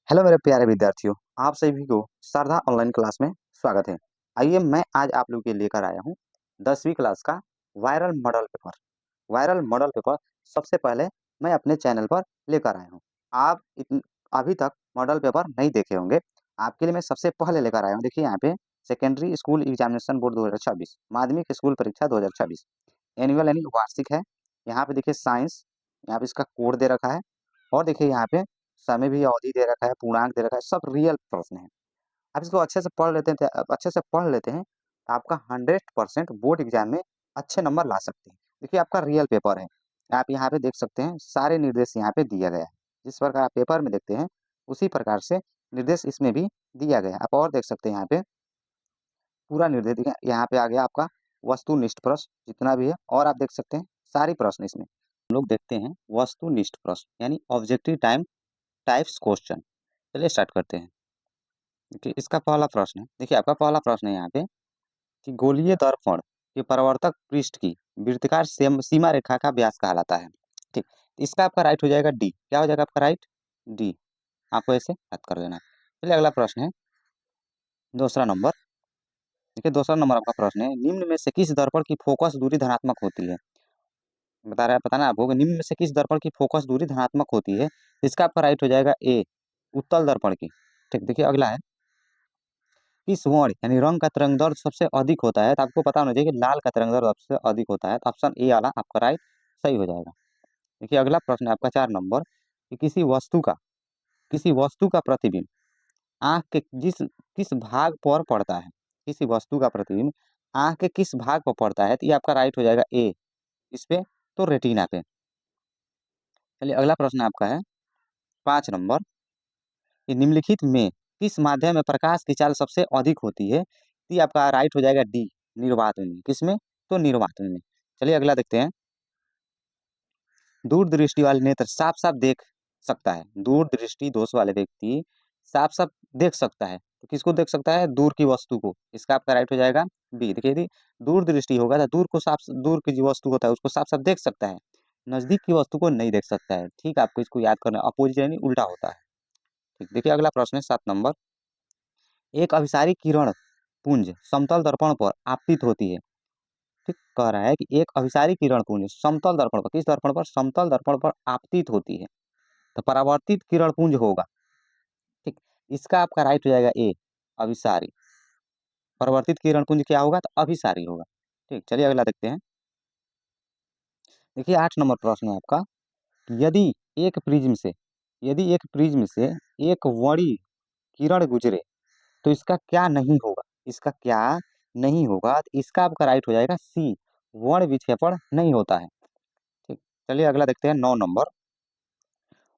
Hello मेरे प्यारे विद्यार्थियों, आप सभी को श्रद्धा ऑनलाइन क्लास में स्वागत है। आइए मैं आज आप लोगों के लिए लेकर आया हूँ 10वीं क्लास का viral model paper. Viral model paper सबसे पहले मैं अपने चैनल पर लेकर आया हूँ। आप अभी तक मॉडल पेपर नहीं देखे होंगे, आपके लिए मैं सबसे पहले लेकर आया हूँ। देखिए यहाँ पे सेकेंडरी स्कूल एग्जामिनेशन बोर्ड 2026, माध्यमिक स्कूल परीक्षा 2026 एनुअल यानी वार्षिक है। यहाँ पे देखिए साइंस, यहाँ पे इसका कोड दे रखा है और देखिए यहाँ पे समय भी अवधि दे रखा है, पूर्णांक दे रखा है, सब रियल प्रश्न है। आप इसको अच्छे से पढ़ लेते हैं अच्छे से पढ़ लेते हैं तो आपका 100% बोर्ड एग्जाम में अच्छे नंबर ला सकते हैं। देखिए आपका रियल पेपर है, आप यहाँ पे देख सकते हैं सारे निर्देश यहाँ पे दिया गया है। जिस प्रकार आप पेपर में देखते हैं उसी प्रकार से निर्देश इसमें भी दिया गया है। आप और देख सकते हैं यहाँ पे पूरा निर्देश देखिए, यहाँ पे आ गया आपका वस्तुनिष्ठ प्रश्न जितना भी है, और आप देख सकते हैं सारी प्रश्न इसमें हम लोग देखते हैं वस्तुनिष्ठ प्रश्न यानी ऑब्जेक्टिव टाइम टाइप्स क्वेश्चन। चलिए स्टार्ट करते हैं। देखिए इसका पहला प्रश्न है, देखिए आपका पहला प्रश्न है यहाँ पे कि गोलीय दर्पण के परावर्तक पृष्ठ की वृत्ताकार सीमा रेखा का व्यास कहलाता है। ठीक, इसका आपका राइट हो जाएगा डी। क्या हो जाएगा आपका राइट? डी। आपको ऐसे याद कर देना है। चलिए अगला प्रश्न है दूसरा नंबर। देखिए दूसरा नंबर आपका प्रश्न है, निम्न में से किस दर्पण की फोकस दूरी धनात्मक होती है? बता रहा है, पता ना आपको कि निम्न में से किस दर्पण की फोकस दूरी धनात्मक होती है? इसका आपका राइट हो जाएगा ए, उत्तल दर्पण की। ठीक, देखिए अगला है किस वर्ण यानी रंग का तरंग दैर्ध्य सबसे अधिक होता है? तो आपको पता होना चाहिए कि लाल का तरंग दैर्ध्य सबसे अधिक होता है, तो ऑप्शन ए वाला आपका राइट सही हो जाएगा। देखिए अगला प्रश्न है आपका 4 नंबर कि किसी वस्तु का प्रतिबिंब आंख के किस भाग पर पड़ता है? किसी वस्तु का प्रतिबिंब आंख के किस भाग पर पड़ता है? तो ये आपका राइट हो जाएगा ए, इस पे, तो रेटिना पे। चलिए अगला प्रश्न आपका है 5 नंबर कि निम्नलिखित में किस माध्यम में प्रकाश की चाल सबसे अधिक होती है? तो ये आपका राइट हो जाएगा डी, निर्वात में। किसमें? तो निर्वात में। चलिए अगला देखते हैं। दूर दृष्टि वाले नेत्र साफ साफ देख सकता है, दूर दृष्टि दोष वाले व्यक्ति साफ साफ देख सकता है, तो किसको देख सकता है? दूर की वस्तु को। इसका आपका राइट हो जाएगा बी। देखिए यदि दूर दृष्टि होगा तो दूर की जो वस्तु होता है उसको साफ साफ देख सकता है, नजदीक की वस्तु को नहीं देख सकता है। ठीक, आपको इसको याद करना, अपोजिट यानी उल्टा होता है। ठीक, देखिए अगला प्रश्न है 7 नंबर। एक अभिसारी किरण पुंज समतल दर्पण पर आपतित होती है। ठीक, कह रहा है कि एक अभिसारी किरण पुंज समतल दर्पण पर, किस दर्पण पर? समतल दर्पण पर आपतित होती है, तो परावर्तित किरण पुंज होगा। ठीक, इसका आपका राइट हो जाएगा ए, अभिसारी। परावर्तित किरण पुंज क्या होगा? तो अभिसारी होगा। ठीक, चलिए अगला देखते हैं। देखिए 8 नंबर प्रश्न है आपका, यदि एक प्रिज्म से यदि एक प्रिज्म से एक वड़ी किरण गुजरे तो इसका क्या नहीं होगा? इसका क्या नहीं होगा? तो इसका आपका राइट हो जाएगा सी, वर्ण विक्षेपण नहीं होता है। ठीक, चलिए अगला देखते हैं 9 नंबर।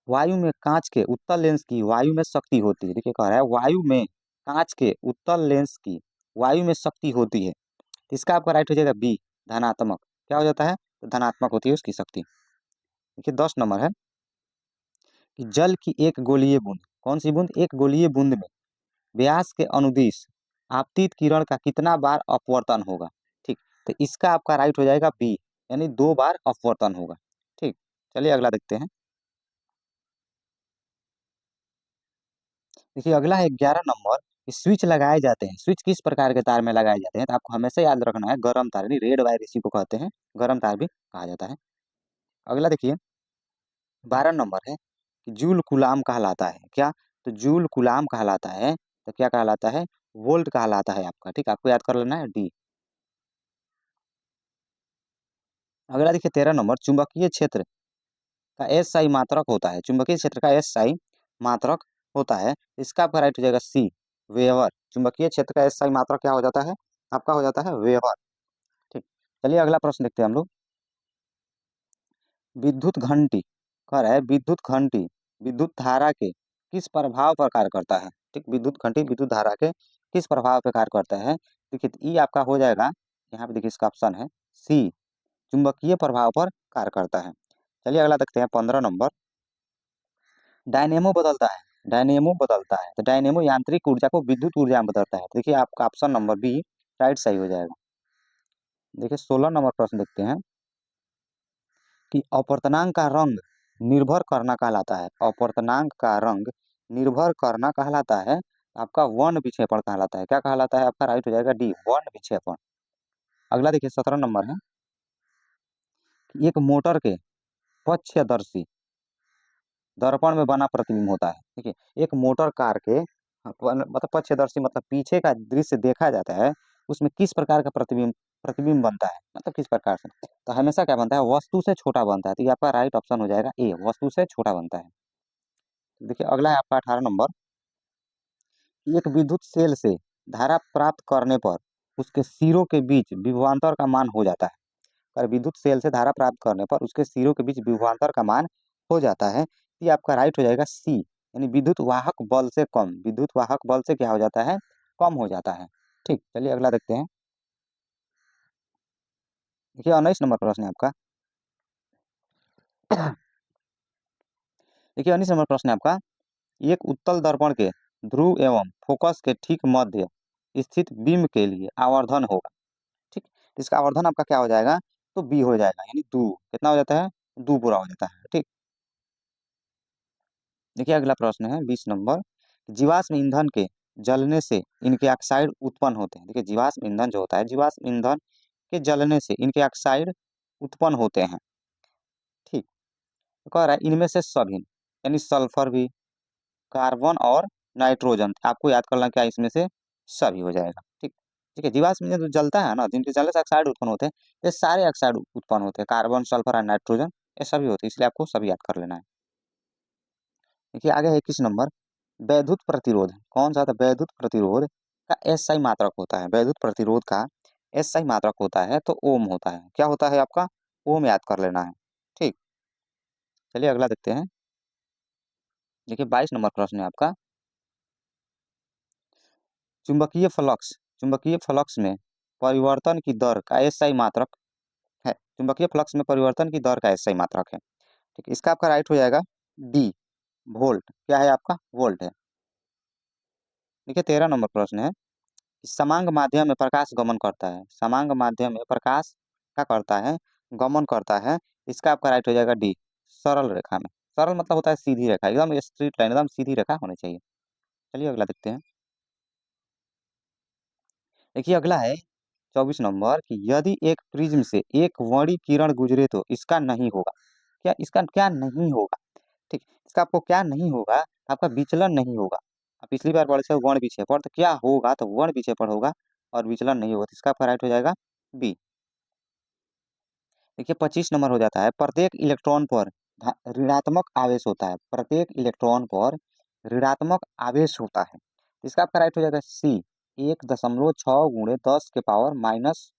वायु में कांच के उत्तल लेंस की वायु में शक्ति होती है। देखिए कह रहा है वायु में कांच के उत्तल लेंस की वायु में शक्ति होती है, तो इसका आपका राइट हो जाएगा बी, धनात्मक। क्या हो जाता है? तो धनात्मक होती है उसकी शक्ति। देखिए 10 नंबर है कि जल की एक गोलीय बूंद, कौन सी बूंद? एक गोलीय बूंद में व्यास के अनुदिश आपतित किरण का कितना बार अपवर्तन होगा? ठीक, तो इसका आपका राइट हो जाएगा बी, यानी 2 बार अपवर्तन होगा। ठीक, चलिए अगला देखते हैं। देखिए अगला है 11 नंबर कि स्विच लगाए जाते हैं, स्विच किस प्रकार के तार में लगाए जाते हैं? तो आपको हमेशा याद रखना है गर्म तार, यानी रेड वायर इसी को कहते हैं, गर्म तार भी कहा जाता है। अगला देखिए 12 नंबर है कि जूल कूलाम कहलाता है क्या? तो जूल कूलाम कहलाता है, तो क्या कहलाता है? वोल्ट कहलाता है आपका। ठीक, आपको याद कर लेना है डी। अगला देखिए 13 नंबर, चुंबकीय क्षेत्र का एस आई मात्रक होता है, चुंबकीय क्षेत्र का एस आई मात्रक होता है, इसका आपका राइट हो जाएगा सी, वेबर। चुंबकीय क्षेत्र का एस आई मात्रक क्या हो जाता है? आपका हो जाता है वेबर। ठीक, चलिए अगला प्रश्न देखते हैं हम लोग। विद्युत घंटी कह रहा है विद्युत घंटी विद्युत धारा के किस प्रभाव पर कार्य करता है? ठीक, विद्युत घंटी विद्युत धारा के किस प्रभाव पर कार्य करता है? देखिए ई आपका हो जाएगा, यहाँ पे देखिए इसका ऑप्शन है सी, चुंबकीय प्रभाव पर कार्य करता है। चलिए अगला देखते हैं 15 नंबर। डायनेमो बदलता है, डायनेमो बदलता है, तो डायनेमो यांत्रिक ऊर्जा को विद्युत ऊर्जा में बदलता है। देखिए आपका ऑप्शन नंबर बी राइट सही हो जाएगा। देखिए 16 नंबर प्रश्न देखते हैं कि अपवर्तनांक का रंग निर्भर करना कहलाता है, अपवर्तनांक का रंग निर्भर करना कहलाता है, आपका वर्ण विक्षेपण कहलाता है। क्या कहलाता है? आपका राइट हो जाएगा डी, वर्ण विक्षेपण। अगला देखिए 17 नंबर है, एक मोटर के पक्षदर्शी दर्पण में बना प्रतिबिंब होता है। देखिए एक मोटर कार के मतलब पक्षदर्शी मतलब पीछे का दृश्य देखा जाता है, उसमें किस प्रकार का प्रतिबिंब प्रतिबिंब बनता है, मतलब किस प्रकार से, तो हमेशा क्या बनता है? वस्तु से छोटा बनता है। तो ये आपका राइट ऑप्शन हो जाएगा ए, वस्तु से छोटा बनता है। देखिए अगला है आपका 18 नंबर, एक विद्युत सेल से धारा प्राप्त करने पर उसके सिरों के बीच विभवांतर का मान हो जाता है। और विद्युत सेल से धारा प्राप्त करने पर उसके सिरों के बीच विभवांतर का मान हो जाता है। ये आपका राइट हो जाएगा सी, यानी विद्युत वाहक बल से कम, विद्युत वाहक बल से क्या हो जाता है? कम हो जाता है। ठीक, चलिए अगला देखते हैं। देखिए 19 नंबर प्रश्न है आपका। देखिए 19 नंबर प्रश्न है आपका, एक उत्तल दर्पण के ध्रुव एवं फोकस के ठीक मध्य स्थित बीम के लिए आवर्धन होगा। ठीक, तो इसका आवर्धन आपका क्या हो जाएगा? तो बी हो जाएगा, यानी दो। कितना हो जाता है? दो पूरा हो जाता है। ठीक, देखिए अगला प्रश्न है 20 नंबर, जीवाश्म ईंधन के जलने से इनके ऑक्साइड उत्पन्न होते हैं। देखिए जीवाश्म ईंधन जो होता है, जीवाश्म ईंधन के जलने से इनके ऑक्साइड उत्पन्न होते हैं। ठीक, तो कह रहा है इनमें से सभी, यानी सल्फर भी, कार्बन और नाइट्रोजन, आपको याद करना क्या इसमें से सभी हो जाएगा। ठीक, ठीक है, जीवाश्म ईंधन जो जलता है ना, जिनके जलने से ऑक्साइड उत्पन्न होते हैं, ये सारे ऑक्साइड उत्पन्न होते हैं, कार्बन, सल्फर और नाइट्रोजन, ये सभी होते हैं, इसलिए आपको सभी याद कर लेना है। देखिए आगे है 21 नंबर, वैद्युत प्रतिरोध कौन सा था? वैद्युत प्रतिरोध का एसआई मात्रक होता है, वैद्युत प्रतिरोध का एसआई मात्रक होता है तो ओम होता है। क्या होता है आपका? ओम याद कर लेना है। ठीक, चलिए अगला देखते हैं। देखिए 22 नंबर प्रश्न है आपका, चुंबकीय फ्लक्स, चुंबकीय फ्लक्स में परिवर्तन की दर का एसआई मात्रक है, चुंबकीय फ्लक्स में परिवर्तन की दर का एसआई मात्रक है। ठीक, इसका आपका राइट हो जाएगा डी, वोल्ट। क्या है आपका? वोल्ट है। देखिए 13 नंबर प्रश्न है, समांग माध्यम में प्रकाश गमन करता है, समांग माध्यम में प्रकाश क्या करता है? गमन करता है। इसका आपका राइट हो जाएगा डी, सरल रेखा में। सरल मतलब होता है सीधी रेखा, एकदम स्ट्रीट लाइन, एकदम सीधी रेखा होनी चाहिए। चलिए अगला देखते हैं। देखिए अगला है 24 नंबर, कि यदि एक प्रिज्म से एक वर्णी किरण गुजरे तो इसका नहीं होगा। क्या इसका क्या नहीं होगा? ठीक, इसका आपको क्या नहीं होगा? आपका विचलन नहीं होगा। आप पिछली बार पढ़े थे वर्ण विक्षेपण, तो क्या होगा? तो वर्ण विक्षेपण होगा और विचलन नहीं होगा। तो इसका आपका राइट हो जाएगा बी। देखिए 25 नंबर हो जाता है, प्रत्येक इलेक्ट्रॉन पर ऋणात्मक आवेश होता है, प्रत्येक इलेक्ट्रॉन पर ऋणात्मक आवेश होता है। इसका आपका राइट हो जाएगा सी, 1.6 गुणे 10 के power minus,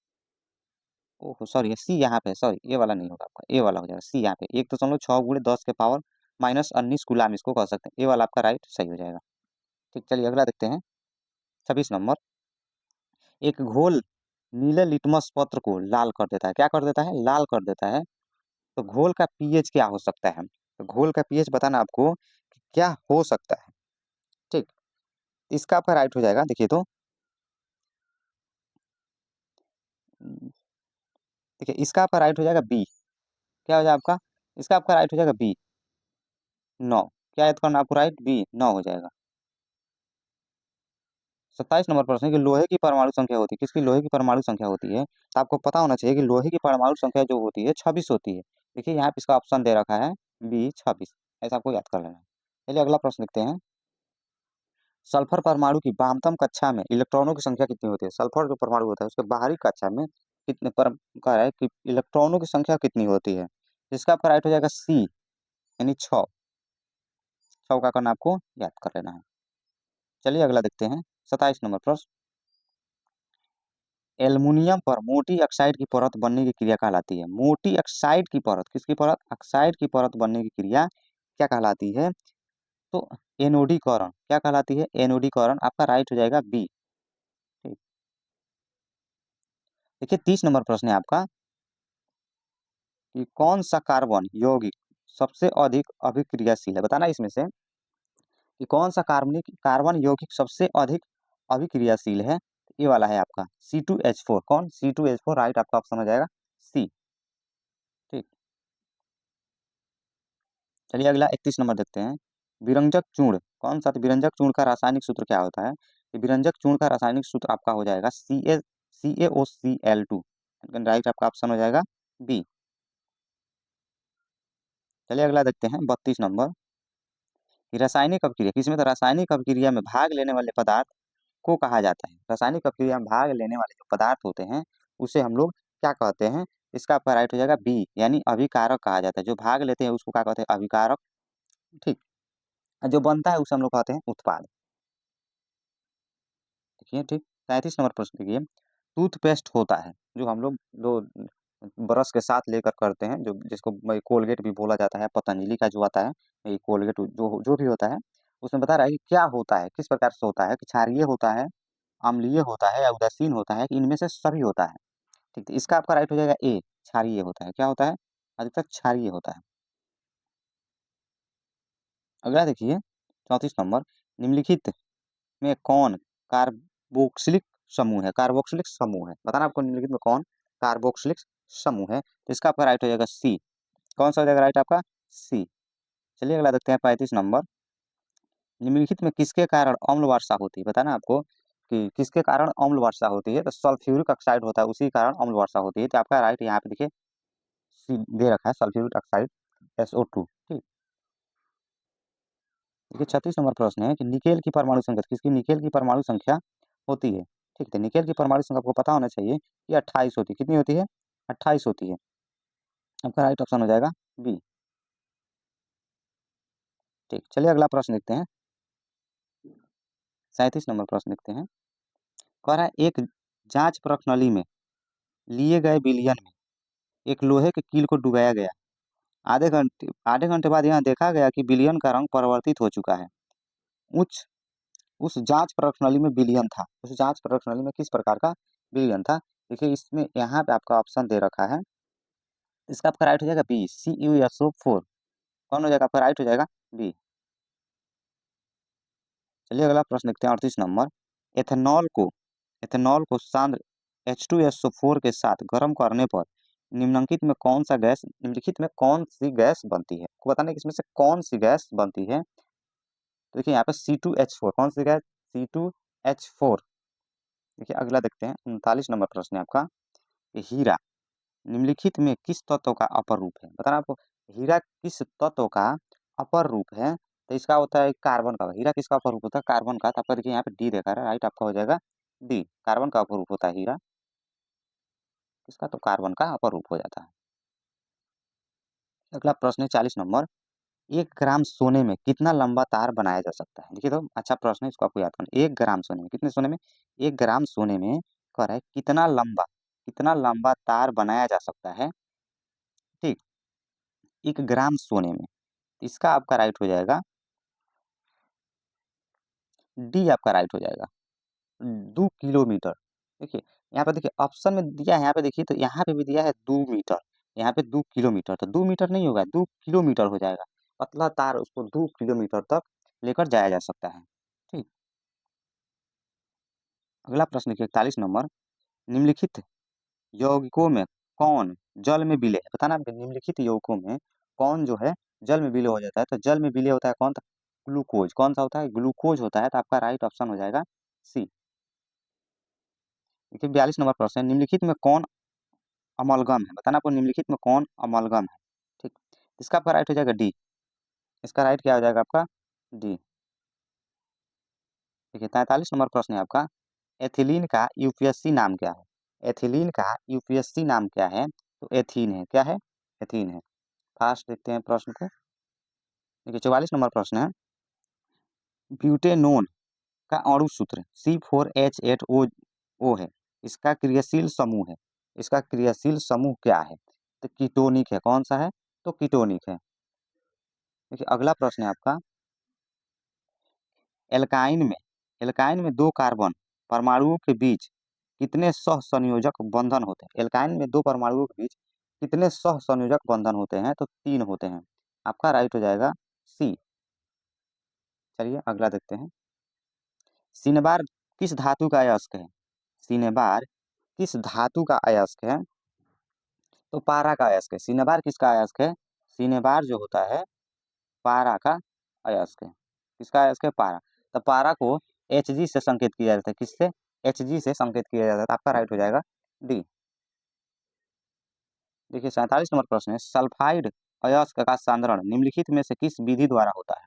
oh sorry see यहाँ पे, सॉरी ये वाला नहीं होगा आपका, ए वाला हो जाएगा सी यहाँ पे, 1.6 गुणे 10 के पावर -19 गुलाम इसको कह सकते हैं, ए वाला आपका राइट सही हो जाएगा। ठीक, चलिए अगला देखते हैं 26 नंबर, एक घोल नीले लिटमस पत्र को लाल कर देता है। क्या कर देता है? लाल कर देता है। तो घोल का पीएच क्या हो सकता है? तो घोल का पीएच बताना आपको कि क्या हो सकता है। ठीक, इसका आपका राइट हो जाएगा, देखिए तो देखिए इसका आपका राइट हो जाएगा बी। क्या हो जाएगा आपका? इसका आपका राइट हो जाएगा बी, 9। क्या याद करना आपको? राइट बी 9 हो जाएगा। 27 नंबर प्रश्न है कि लोहे की परमाणु संख्या होती है, किसकी लोहे की परमाणु संख्या होती है? तो आपको पता होना चाहिए कि लोहे की परमाणु संख्या जो होती है 26 होती है। देखिए यहाँ पे इसका ऑप्शन दे रखा है बी 26, ऐसा आपको याद कर लेना है। चलिए अगला प्रश्न लिखते हैं, सल्फर परमाणु की वामतम कक्षा में इलेक्ट्रॉनों की संख्या कितनी होती है? सल्फर जो परमाणु होता है उसके बाहरी कक्षा में कितने पर कह रहा है कि इलेक्ट्रॉनों की संख्या कितनी होती है? इसका आपका राइट हो जाएगा सी, यानी 6। 6 का करना आपको याद कर लेना है। चलिए अगला देखते हैं 27 नंबर प्रश्न, एल्युमिनियम पर मोटी ऑक्साइड की परत बनने की क्रिया कहलाती है। मोटी ऑक्साइड की परत, किसकी परत? ऑक्साइड की परत बनने की क्रिया क्या कहलाती है? तो एनोडीकरण। क्या कहलाती है? एनोडीकरण। आपका राइट हो जाएगा बी। ठीक, देखिए 30 नंबर प्रश्न है आपका, कि कौन सा कार्बन यौगिक सबसे अधिक अभिक्रियाशील है? बताना इसमें से कि कौन सा कार्बन यौगिक सबसे अधिक अभिक्रियाशील है। ये वाला है आपका C2H4। कौन? C2H4 राइट आपका ऑप्शन हो जाएगा सी। ठीक, चलिए अगला 31 नंबर देखते हैं, विरंजक चूर्ण, कौन सा? तो विरंजक चूर्ण का रासायनिक सूत्र क्या होता है? कि विरंजक चूर्ण का रासायनिक सूत्र आपका हो जाएगा CaCaO2। राइट आपका ऑप्शन हो जाएगा बी। चलिए अगला देखते हैं 32 नंबर कि रासायनिक अपक्रिया, किसमें? तो रासायनिक अपक्रिया में भाग लेने वाले पदार्थ को कहा जाता है। रासायनिक अपक्रिया में भाग लेने वाले जो पदार्थ होते हैं उसे हम लोग क्या कहते हैं? इसका आपका राइट हो जाएगा बी, यानी अभिकारक कहा जाता है। जो भाग लेते हैं उसको क्या कहते हैं? अभिकारक। ठीक। जो बनता है उसे हम लोग कहते हैं उत्पाद। देखिए ठीक। 33 नंबर प्रश्न देखिए, टूथपेस्ट होता है जो हम लोग जो ब्रश के साथ लेकर करते हैं, जो जिसको कोलगेट भी बोला जाता है, पतंजलि का जो आता है ये कोलगेट जो जो भी होता है, उसमें बता रहा है कि क्या होता है, किस प्रकार से होता है, कि क्षारीय होता है, अम्लीय होता है, या उदासीन होता है, कि इनमें से सभी होता है। ठीक है, इसका आपका राइट हो जाएगा ए, क्षारीय होता है। क्या होता है? अधिकतर क्षारीय होता है। अगला देखिए 34 नंबर, निम्नलिखित में कौन कार्बोक्सिलिक समूह है? कार्बोक्सिलिक समूह है, बताना आपको निम्नलिखित में कौन कार्बोक्सिलिक समूह है। तो इसका आपका राइट हो जाएगा सी। कौन सा हो जाएगा राइट आपका? सी। चलिए अगला देखते हैं 35 नंबर, निम्नलिखित में किसके कारण अम्ल वर्षा होती है? बताना आपको कि किसके कारण अम्ल वर्षा होती है। तो सल्फ्यूरिक ऑक्साइड होता है, उसी कारण अम्ल वर्षा होती है। तो आपका राइट यहाँ पे देखिए सी दे रखा है, सल्फ्यूरिक ऑक्साइड SO2। ठीक। देखिए 36 नंबर प्रश्न है कि निकेल की परमाणु संख्या, किसकी निकेल की परमाणु संख्या होती है? ठीक है, निकेल की परमाणु संख्या आपको पता होना चाहिए कि 28 होती है। कितनी होती है? 28 होती है। आपका राइट ऑप्शन हो जाएगा बी। ठीक, चलिए अगला प्रश्न देखते हैं। 37 नंबर प्रश्न देखते हैं। कह रहा है एक जांच प्रणाली में लिए गए विलयन में एक लोहे के कील को डुबाया गया। आधे घंटे बाद यहाँ देखा गया कि विलयन का रंग परिवर्तित हो चुका है। उच्च उस जांच प्रणाली में विलयन था, उस जांच प्रणाली में किस प्रकार का विलयन था? देखिए इसमें यहाँ पे आपका ऑप्शन दे रखा है, इसका आपका राइट हो जाएगा बी, CuSO4। कौन हो जाएगा आपका? राइट हो जाएगा बी। चलिए अगला प्रश्न देखते हैं 38 नंबर, एथेनॉल को एथेनॉल को सांद्र H2SO4 के साथ गर्म करने पर निम्नलिखित में कौन सी गैस बनती है? आपको बताना है कि इसमें से कौन सी गैस बनती है। तो देखिए यहाँ पे C2H4, कौन सी गैस? C2H4। देखिए अगला देखते हैं 39 नंबर प्रश्न है आपका, हीरा निम्नलिखित में किस तत्व का अपर रूप है? बताना आपको हीरा किस तत्व का अपर रूप है। तो इसका होता है कार्बन का। हीरा किसका अपर रूप होता है? कार्बन का। तो आपका देखिए यहाँ पे डी देखा रहा है, राइट आपका हो जाएगा डी, कार्बन का अपर रूप होता है हीरा। इसका तो कार्बन का अपर रूप हो जाता है। अगला प्रश्न है 40 नंबर, 1 ग्राम सोने में कितना लंबा तार बनाया जा सकता है? देखिए तो अच्छा प्रश्न है, इसको आपको याद करना। 1 ग्राम सोने में, कितने सोने में? 1 ग्राम सोने में कह रहा है कितना लंबा तार बनाया जा सकता है। ठीक, 1 ग्राम सोने में। इसका आपका राइट हो जाएगा डी, आपका राइट हो जाएगा 2 किलोमीटर। देखिए यहाँ पे देखिए ऑप्शन में दिया है, यहाँ पे देखिए तो यहाँ पे भी दिया है 2 मीटर, यहाँ पे 2 किलोमीटर। तो 2 मीटर नहीं होगा, 2 किलोमीटर हो जाएगा। पतला तार उसको 2 किलोमीटर तक लेकर जाया जा सकता है। ठीक। अगला प्रश्न देखिए 41 नंबर, निम्नलिखित यौगिकों में कौन जल में विलय है? बताना निम्नलिखित यौगिकों में कौन जो है जल में विलय हो जाता है। तो जल में विलय होता है कौन? ग्लूकोज। कौन सा होता है? ग्लूकोज होता है। तो आपका राइट ऑप्शन हो जाएगा सी। देखिए 42 नंबर प्रश्न है, निम्नलिखित में कौन अमलगम है? बताना आपको निम्नलिखित में कौन अमलगम है। ठीक, इसका आपका राइट हो जाएगा डी। इसका राइट क्या हो जाएगा आपका? डी। देखिए 43 नंबर प्रश्न है आपका, एथिलीन का यूपीएससी नाम क्या है? एथिलीन का यूपीएससी नाम क्या है? तो एथीन है। क्या है? एथीन है। फास्ट देखते हैं प्रश्न को। देखिए 44 नंबर प्रश्न है, ब्यूटेनोन का अणु सूत्र C4H8O है। इसका क्रियाशील समूह है, इसका क्रियाशील समूह क्या है? तो कीटोनिक है। कौन सा है? तो कीटोनिक है। देखिए अगला प्रश्न है आपका, एल्काइन में एल्काइन में 2 कार्बन परमाणुओं के बीच कितने सह संयोजक बंधन होते हैं? एल्काइन में 2 परमाणुओं के बीच कितने सह संयोजक बंधन होते हैं? तो 3 होते हैं। आपका राइट हो जाएगा सी। चलिए अगला देखते हैं, सिनेबार किस धातु का अयस्क है? सिनेबार किस धातु का अयस्क है? तो पारा का अयस्क है। सिनेबार किसका अयस्क है? सिनेबार जो होता है पारा का अयस्क है। किसका अयस्क है? पारा। तो पारा को Hg से संकेत किया जाता है। किससे? Hg से संकेत किया जाता है। तो आपका राइट हो जाएगा डी। देखिए 47 नंबर प्रश्न है, सल्फाइड अयस्क का सांद्रण निम्नलिखित में से किस विधि द्वारा होता है?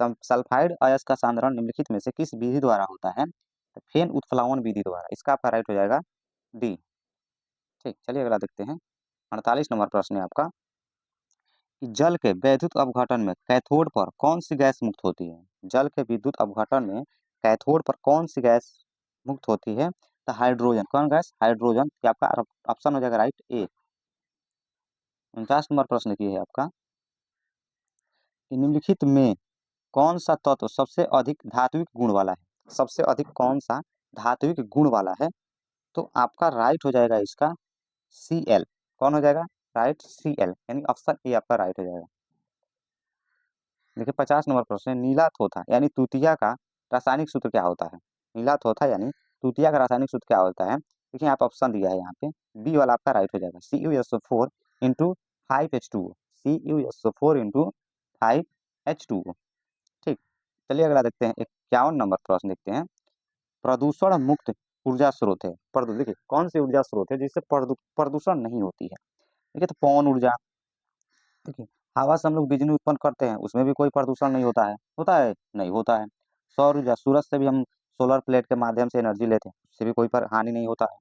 सल्फाइड अयस्क का सांद्रण निम्नलिखित में से किस विधि द्वारा होता है? तो फेन उत्प्लावन विधि द्वारा। इसका आपका राइट हो जाएगा डी। ठीक, चलिए अगला देखते हैं। 48 नंबर प्रश्न है आपका कि जल के वैद्युत अपघटन में कैथोड पर कौन सी गैस मुक्त होती है? जल के विद्युत अपघटन में कैथोड पर कौन सी गैस मुक्त होती है? तो हाइड्रोजन। कौन गैस? हाइड्रोजन। क्या आपका ऑप्शन हो जाएगा राइट ए। 49 नंबर प्रश्न की है आपका कि निम्नलिखित में कौन सा तत्व सबसे अधिक धात्विक गुण वाला है? सबसे अधिक कौन सा धात्विक गुण वाला है? तो आपका राइट हो जाएगा इसका Cl। कौन हो जाएगा? राइट Cl, यानी ऑप्शन ए आपका राइट हो जाएगा। देखिए 50 नंबर प्रश्न है, नीला थोथा यानी तूतिया का रासायनिक सूत्र क्या होता है? नीला थोथा यानी तूतिया का रासायनिक सूत्र क्या होता है? देखिए आप ऑप्शन दिया है यहाँ पे, बी वाला आपका राइट हो जाएगा CuSO4 into 5H2O। CuSO4 into 5H2O। ठीक, चलिए अगला देखते हैं। 51 नंबर प्रश्न देखते हैं। प्रदूषण मुक्त ऊर्जा स्रोत है। देखिए कौन सी ऊर्जा स्रोत है जिससे प्रदूषण नहीं होती है? देखिए तो पवन ऊर्जा। देखिए हवा से हम लोग बिजली उत्पन्न करते हैं, उसमें भी कोई प्रदूषण नहीं होता है। होता है? नहीं होता है। सौर ऊर्जा, सूरज से भी हम सोलर प्लेट के माध्यम से एनर्जी लेते हैं, उससे भी कोई हानि नहीं होता है।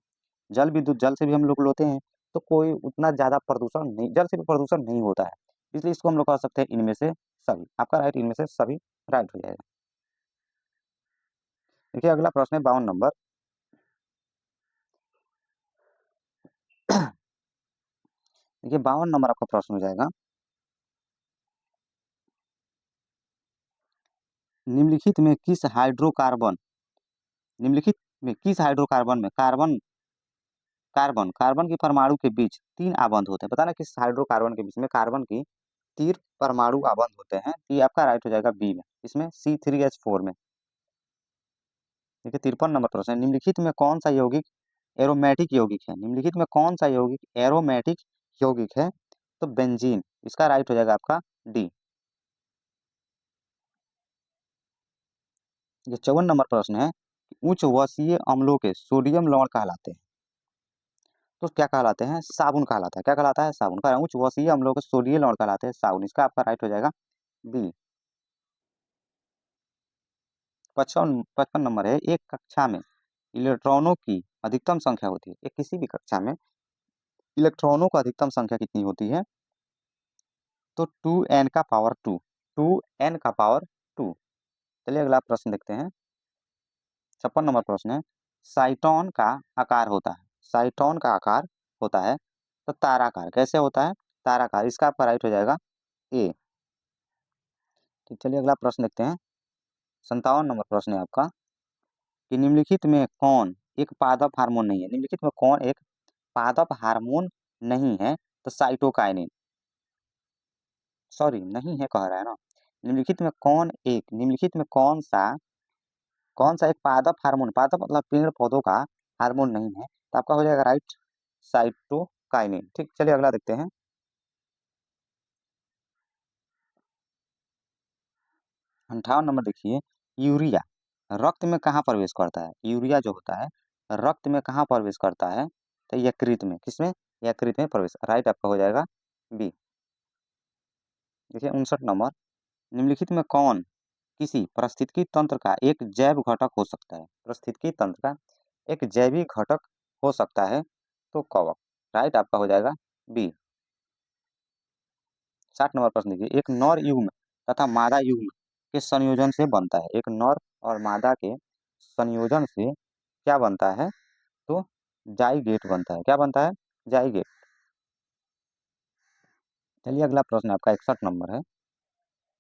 जल विद्युत, जल से भी हम लोग लेते हैं, तो कोई उतना ज्यादा प्रदूषण नहीं, जल से भी प्रदूषण नहीं होता है। इसलिए इसको हम लोग कह सकते हैं इनमें से सभी। आपका राइट इनमें से सभी राइट हो जाएगा। देखिए अगला प्रश्न है 52 नंबर। देखिए 52 नंबर आपका प्रश्न हो जाएगा, निम्नलिखित में किस हाइड्रोकार्बन निम्नलिखित में किस हाइड्रोकार्बन में कार्बन कार्बन कार्बन की परमाणु के बीच 3 आबंध होते हैं? पता ना किस हाइड्रोकार्बन के बीच में कार्बन की 3 परमाणु आबंध होते हैं? ये आपका राइट हो जाएगा बी में, इसमें C3H4 में। देखिए 53 नंबर प्रश्न है, निम्नलिखित में कौन सा यौगिक एरोमेटिक यौगिक है? निम्नलिखित में कौन सा यौगिक एरोमेटिक यौगिक है? तो बेंजीन। इसका राइट हो जाएगा आपका डी। ये 54 नंबर प्रश्न है, उच्च वसीय अम्लों के सोडियम लवण कहलाते हैं, तो क्या कहलाते हैं? साबुन कहलाता है। क्या कहलाता है? साबुन। कह रहा हूँ उच्च वसीय अम्लों के सोडियम लवण कहलाते हैं साबुन। इसका आपका राइट हो जाएगा बी। 55 नंबर है, एक कक्षा में इलेक्ट्रॉनों की अधिकतम संख्या होती है। एक किसी भी कक्षा में इलेक्ट्रॉनों का अधिकतम संख्या कितनी होती है? तो 2n का पावर 2। 2n का पावर 2। चलिए अगला प्रश्न देखते हैं। 56 नंबर प्रश्न है, साइटोन का आकार होता है, साइटोन का आकार होता है तो ताराकार। कैसे होता है? ताराकार। इसका आपका राइट हो जाएगा ए। ठीक, चलिए अगला प्रश्न देखते हैं। 57 नंबर प्रश्न है आपका कि निम्नलिखित में कौन एक पादप हार्मोन नहीं है? निम्नलिखित में कौन एक पादप हार्मोन नहीं है? तो साइटोकाइनिन। सॉरी नहीं है कह रहा है ना। निम्नलिखित में कौन सा एक पादप हार्मोन, पादप मतलब पेड़ पौधों का हार्मोन नहीं है? तो आपका हो जाएगा राइट साइटोकाइनिन। ठीक, चलिए अगला देखते हैं। 58 नंबर देखिए, यूरिया रक्त में कहाँ प्रवेश करता है? यूरिया जो होता है रक्त में कहाँ प्रवेश करता है? तो यकृत में। किसमें? यकृत में प्रवेश। राइट आपका हो जाएगा बी। देखिए 59 नंबर, निम्नलिखित में कौन किसी पारिस्थितिकी तंत्र का एक जैव घटक हो सकता है? पारिस्थितिकी तंत्र का एक जैविक घटक हो सकता है तो कवक। राइट आपका हो जाएगा बी। 60 नंबर प्रश्न देखिए, एक नर युग्म तथा मादा युग्म के संयोजन से बनता है। एक नर और मादा के संयोजन से क्या बनता है? तो जाइगेट बनता है। क्या बनता है? जाइगेट। चलिए अगला प्रश्न आपका 61 नंबर है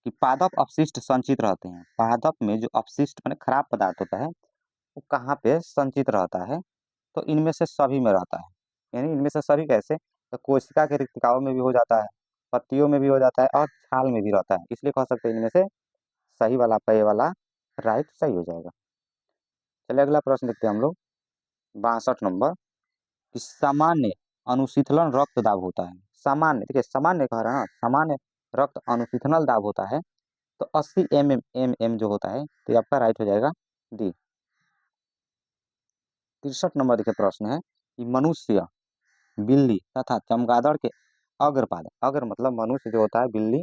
कि पादप अपशिष्ट संचित रहते हैं। पादप में जो अपशिष्ट माने खराब पदार्थ होता है वो कहाँ पे संचित रहता है? तो इनमें से सभी में रहता है। यानी इनमें से सभी कैसे? तो कोशिका के रिक्तिकाओं में भी हो जाता है, पत्तियों में भी हो जाता है और छाल में भी रहता है। इसलिए कह सकते हैं इनमें से सही वाला पे वाला राइट सही हो जाएगा। चलिए अगला प्रश्न देखते हैं हम लोग। 62 नंबर कि सामान्य अनुशीतलन रक्त दाब होता है। सामान्य, देखिए सामान्य कह रहा है ना, सामान्य रक्त अनुशीतलन दाब होता है तो 80 mm जो होता है, तो ये आपका राइट हो जाएगा डी। 63 नंबर देखिए प्रश्न है कि मनुष्य, बिल्ली तथा चमगादड़ के अग्रपाद, अग्र मतलब मनुष्य जो होता है, बिल्ली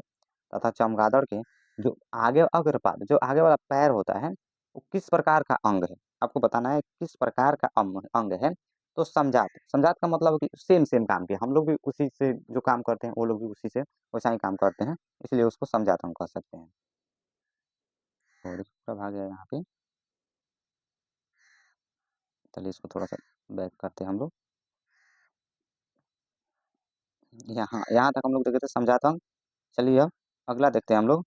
तथा चमगादड़ के जो आगे अग्रपाद, जो आगे वाला पैर होता है, वो किस प्रकार का अंग है, आपको बताना है किस प्रकार का अंग है। तो समझात, समझात का मतलब कि सेम सेम काम किया, हम लोग भी उसी से जो काम करते हैं वो लोग भी उसी से वैसा ही काम करते हैं, इसलिए उसको समझात हम कह सकते हैं। और प्रभाग है यहाँ पे, चलिए इसको थोड़ा सा बैक करते हैं हम लोग। यहाँ यहाँ तक हम लोग देखे थे समझाता हूँ। चलिए अब अगला देखते हैं हम लोग,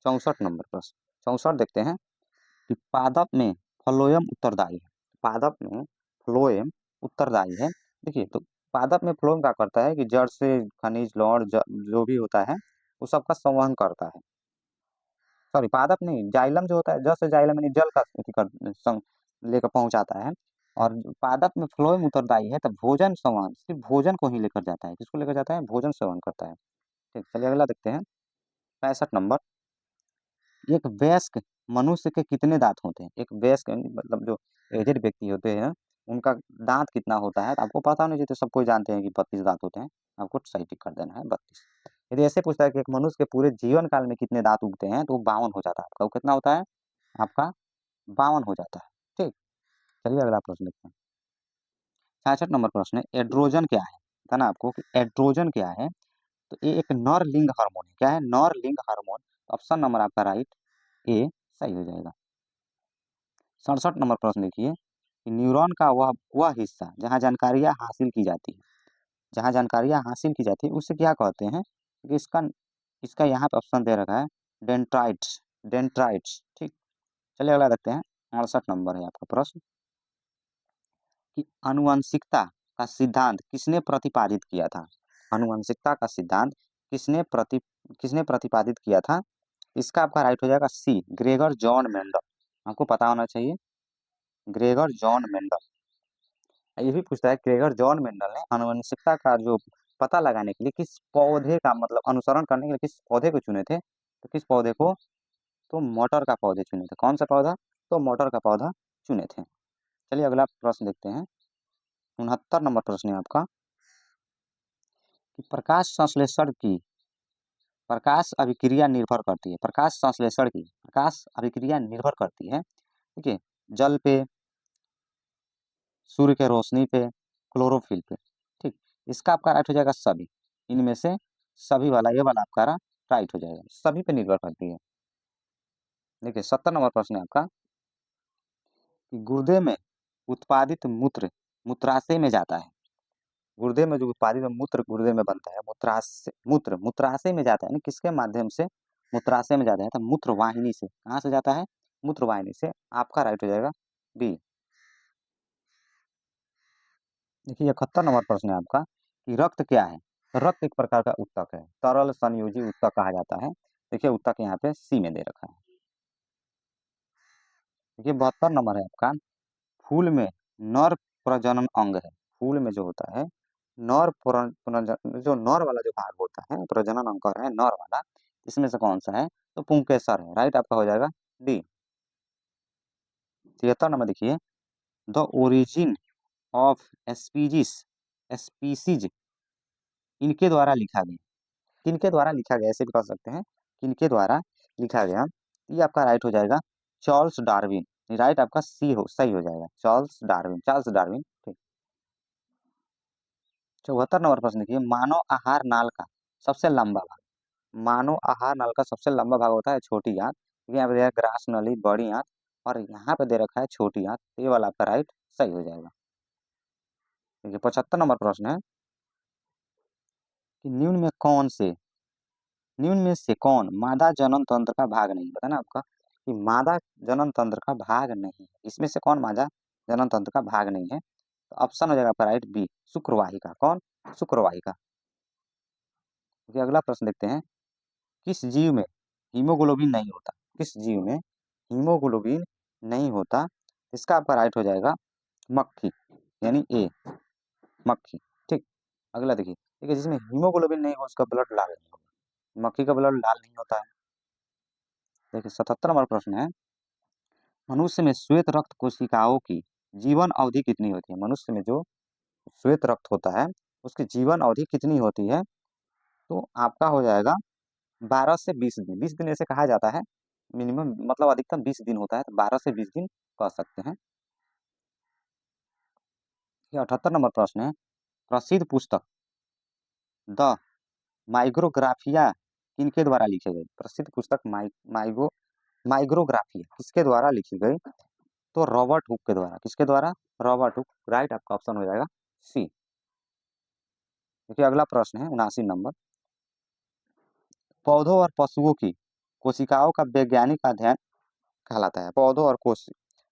64 नंबर प्रश्न। 64 देखते हैं कि पादप में फ्लोएम उत्तरदायी है। पादप में फ्लोएम उत्तरदायी है। देखिए तो पादप में फ्लोएम क्या करता है कि जड़ से खनिज लौड़ जो भी होता है वो सबका संवहन करता है। सॉरी पादप नहीं, जाइलम जो होता है, जड़ से जाइलम यानी जल का लेकर पहुंचाता है। और पादप में फ्लोएम उत्तरदायी है, तो भोजन संवहन सिर्फ भोजन को ही लेकर जाता है। किसको लेकर जाता है? भोजन संवहन करता है। ठीक, चलिए अगला देखते हैं, 65 नंबर। एक वयस्क मनुष्य के कितने दांत होते हैं? एक वयस्क मतलब जो एजेड व्यक्ति होते हैं उनका दांत कितना होता है? तो आपको पता होना चाहिए, तो सब कोई जानते हैं कि 32 दांत होते हैं। आपको सही टिक कर देना है 32। यदि ऐसे पूछता है कि एक मनुष्य के पूरे जीवन काल में कितने दांत उगते हैं, तो वो 52 हो जाता है आपका। वो कितना होता है आपका? 52 हो जाता है। ठीक, चलिए अगला प्रश्न देखते हैं। 66 नंबर प्रश्न है, एड्रोजन क्या है? बताना आपको कि एड्रोजन क्या है। तो ये एक नर लिंग हार्मोन है। क्या है? नर लिंग हार्मोन। ऑप्शन नंबर आपका राइट ए सही हो जाएगा। 67 नंबर प्रश्न देखिए कि न्यूरॉन का वह वह हिस्सा जहाँ जानकारियाँ हासिल की जाती है, जहाँ जानकारियाँ हासिल की जाती है उसे क्या कहते हैं? कि इसका इसका यहाँ पे ऑप्शन दे रखा है डेंड्राइट्स, डेंड्राइट्स। ठीक, चलिए अगला देखते हैं। 68 नंबर है आपका प्रश्न कि आनुवंशिकता का सिद्धांत किसने प्रतिपादित किया था? आनुवंशिकता का सिद्धांत किसने किसने प्रतिपादित किया था? इसका आपका राइट हो जाएगा सी, ग्रेगर जॉन मेंडल। आपको पता होना चाहिए, ग्रेगर जॉन मेंडल। ये भी पूछता है ग्रेगर जॉन मेंडल ने आनुवंशिकता का जो पता लगाने के लिए किस पौधे का मतलब अनुसरण करने के लिए किस पौधे को चुने थे? तो किस पौधे को? तो मटर का पौधे चुने थे। कौन सा पौधा? तो मटर का पौधा चुने थे। चलिए अगला प्रश्न देखते हैं। 69 नंबर प्रश्न है आपका कि प्रकाश संश्लेषण की प्रकाश अभिक्रिया निर्भर करती है, प्रकाश संश्लेषण की प्रकाश अभिक्रिया निर्भर करती है, ठीक है, जल पे, सूर्य के रोशनी पे, क्लोरोफिल पे। ठीक, इसका आपका राइट हो जाएगा सभी। इनमें से सभी वाला, ये वाला आपका राइट हो जाएगा, सभी पे निर्भर करती है। देखिए 70 नंबर प्रश्न है आपका कि गुर्दे में उत्पादित मूत्र मूत्राशय में जाता है। गुर्दे में जो उत्पादित मूत्र गुर्दे में बनता है, मूत्राशय मूत्र मूत्राशय में जाता है, यानी किसके माध्यम से? मूत्राशय में जाता है, तो मूत्र वाहिनी से। कहाँ से जाता है? मूत्र वाहिनी से। आपका राइट हो जाएगा बी। देखिए 71 नंबर प्रश्न है आपका कि रक्त क्या है? रक्त एक प्रकार का उत्तक है, तरल संयोजी उत्तक कहा जाता है। देखिए उत्तक यहाँ पे सी में दे रखा है। देखिए 72 नंबर है आपका, फूल में नर प्रजनन अंग है। फूल में जो होता है जो नर वाला जो भाग होता है, प्रजनन अंग है नर वाला, इसमें से कौन सा है? तो पुंकेसर है। राइट आपका हो जाएगा डी। 73 नंबर देखिए, the origin of species, species इनके द्वारा लिखा गया। किनके द्वारा लिखा गया ऐसे भी कह सकते हैं, किनके द्वारा लिखा गया। ये आपका राइट हो जाएगा चार्ल्स डार्विन। राइट आपका सी हो सही हो जाएगा, चार्ल्स डार्विन, चार्ल्स डार्विन। ठीक, 74 नंबर प्रश्न देखिए, मानव आहार नाल का सबसे लंबा भाग। मानव आहार नाल का सबसे लंबा भाग होता है छोटी आंत। यहाँ पे दिया है ग्रास नली, बड़ी आंत, और यहाँ पे दे रखा है छोटी आंत। ये वाला आपका राइट सही हो जाएगा। देखिए 75 नंबर प्रश्न है कि निम्न में से कौन मादा जनन तंत्र का भाग नहीं? बताना आपका कि मादा जनन तंत्र का भाग नहीं है, इसमें से कौन मादा जनन तंत्र का भाग नहीं है? तो ऑप्शन हो जाएगा आपका राइट बी, शुक्रवाहिका। कौन? शुक्रवाहिका। देखिए अगला प्रश्न देखते हैं, किस जीव में हीमोग्लोबिन नहीं होता? किस जीव में हीमोग्लोबिन नहीं होता? इसका आपका राइट हो जाएगा मक्खी, यानी ए, मक्खी। ठीक, अगला देखिए, देखिए जिसमें हीमोग्लोबिन नहीं हो उसका ब्लड लाल नहीं होगा। मक्खी का ब्लड लाल नहीं होता है। देखिए 77 नंबर प्रश्न है, मनुष्य में श्वेत रक्त कोशिकाओं की जीवन अवधि कितनी होती है? मनुष्य में जो श्वेत रक्त होता है उसकी जीवन अवधि कितनी होती है? तो आपका हो जाएगा 12 से 20 दिन। 20 दिन ऐसे कहा जाता है, मिनिमम मतलब अधिकतम 20 दिन होता है, तो 12 से 20 दिन कह सकते हैं। ये 78 नंबर प्रश्न है, प्रसिद्ध पुस्तक द माइक्रोग्राफिया किनके द्वारा लिखी गई? प्रसिद्ध पुस्तक माइक्रोग्राफिया किसके द्वारा लिखी गई? तो रॉबर्ट हुक के द्वारा। किसके द्वारा? Robert Hooke. राइट आपका ऑप्शन हो जाएगा सी। देखिए अगला प्रश्न है 79 नंबर, पौधों और पशुओं की कोशिकाओं का वैज्ञानिक अध्ययन कहलाता है। पौधों और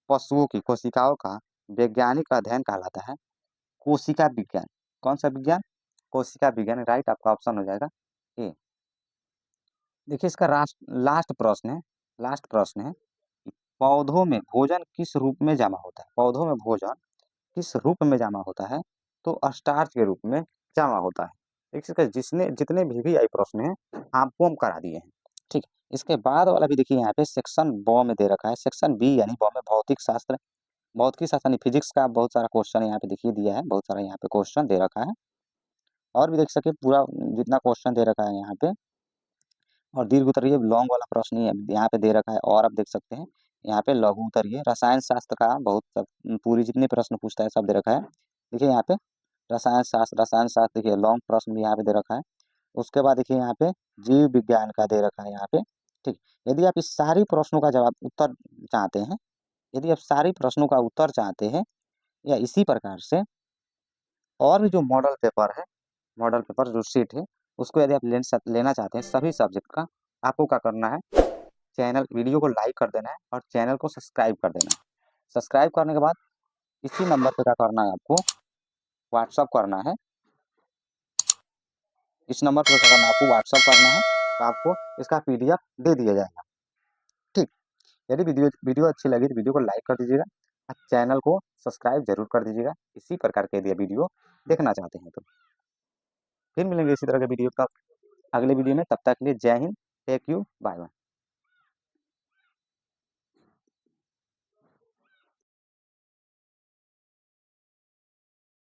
पशुओं की कोशिकाओं का वैज्ञानिक अध्ययन कहलाता है कोशिका विज्ञान। कौन सा विज्ञान? कोशिका विज्ञान। राइट आपका ऑप्शन हो जाएगा ए। देखिए इसका लास्ट प्रश्न है, लास्ट प्रश्न है, पौधों में भोजन किस रूप में जमा होता है? पौधों में भोजन किस रूप में जमा होता है? तो स्टार्च के रूप में जमा होता है। देखिए जिसने जितने भी आई प्रश्न है आपको हम करा दिए हैं। ठीक, इसके बाद वाला भी देखिए यहाँ पे सेक्शन ब में दे रखा है, सेक्शन बी यानी ब में भौतिक शास्त्र, भौतिक शास्त्र यानी फिजिक्स का बहुत सारा क्वेश्चन यहाँ पे देखिए दिया है, बहुत सारा यहाँ पे क्वेश्चन दे रखा है। और भी देख सके पूरा जितना क्वेश्चन दे रखा है यहाँ पे, और दीर्घ उत्तरीय लॉन्ग वाला प्रश्न ही यहाँ पे दे रखा है। और आप देख सकते हैं यहाँ पे लघु उत्तरीय रसायन शास्त्र का बहुत पूरी जितने प्रश्न पूछता है सब दे रखा है। देखिए यहाँ पे रसायन शास्त्र देखिए लॉन्ग प्रश्न भी यहाँ पे दे रखा है। उसके बाद देखिए यहाँ पे जीव विज्ञान का दे रखा है यहाँ पे। ठीक, यदि आप इस सारी प्रश्नों का जवाब उत्तर चाहते हैं, यदि आप सारी प्रश्नों का उत्तर चाहते हैं या इसी प्रकार से और भी जो मॉडल पेपर है, मॉडल पेपर जो शीट है उसको यदि आप लेना चाहते हैं सभी सब्जेक्ट का, आपको क्या करना है, चैनल वीडियो को लाइक कर देना है और चैनल को सब्सक्राइब कर देना है। सब्सक्राइब करने के बाद इसी नंबर पे क्या करना है, आपको व्हाट्सअप करना है। इस नंबर पर क्या करना है, आपको व्हाट्सअप करना है, तो आपको इसका PDF दे दिया जाएगा। ठीक, यदि वीडियो अच्छी लगी तो वीडियो को लाइक कर दीजिएगा और चैनल को सब्सक्राइब जरूर कर दीजिएगा इसी प्रकार के यदि वीडियो देखना चाहते हैं तो। फिर मिलेंगे इसी तरह के वीडियो का अगले वीडियो में, तब तक के लिए Jai Hind, thank you, bye bye.